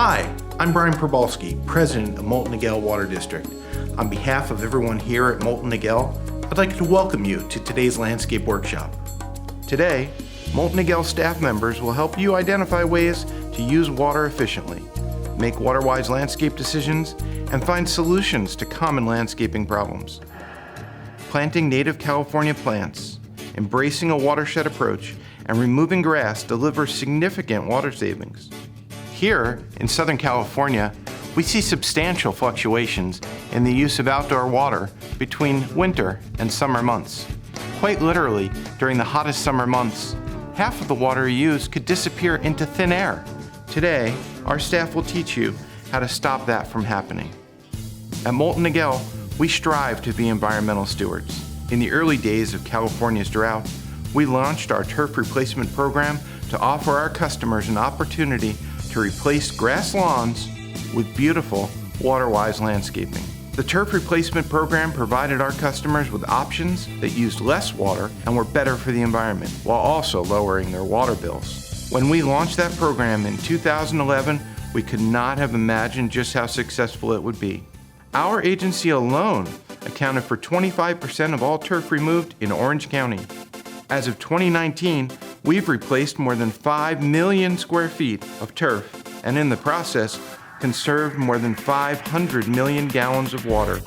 Hi, I'm Brian Probolsky, President of Moulton Niguel Water District. On behalf of everyone here at Moulton Niguel, I'd like to welcome you to today's landscape workshop. Today, Moulton Niguel staff members will help you identify ways to use water efficiently, make water-wise landscape decisions, and find solutions to common landscaping problems. Planting native California plants, embracing a watershed approach, and removing grass delivers significant water savings. Here in Southern California, we see substantial fluctuations in the use of outdoor water between winter and summer months. Quite literally, during the hottest summer months, half of the water used could disappear into thin air. Today, our staff will teach you how to stop that from happening. At Moulton Niguel, we strive to be environmental stewards. In the early days of California's drought, we launched our turf replacement program to offer our customers an opportunity to replace grass lawns with beautiful, water-wise landscaping. The turf replacement program provided our customers with options that used less water and were better for the environment, while also lowering their water bills. When we launched that program in 2011, we could not have imagined just how successful it would be. Our agency alone accounted for 25% of all turf removed in Orange County. As of 2019, we've replaced more than 5 million square feet of turf and in the process conserved more than 500 million gallons of water.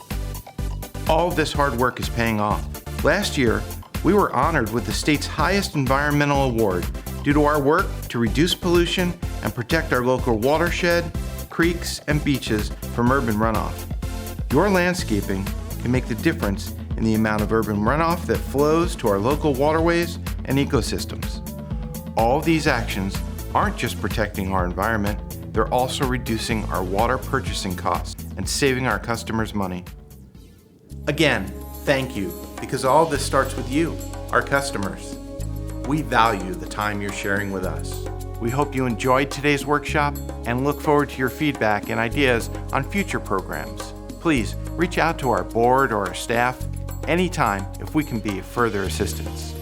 All of this hard work is paying off. Last year, we were honored with the state's highest environmental award due to our work to reduce pollution and protect our local watershed, creeks, and beaches from urban runoff. Your landscaping can make the difference in the amount of urban runoff that flows to our local waterways and ecosystems. All of these actions aren't just protecting our environment, they're also reducing our water purchasing costs and saving our customers money. Again, thank you, because all this starts with you, our customers. We value the time you're sharing with us. We hope you enjoyed today's workshop and look forward to your feedback and ideas on future programs. Please reach out to our board or our staff anytime if we can be of further assistance.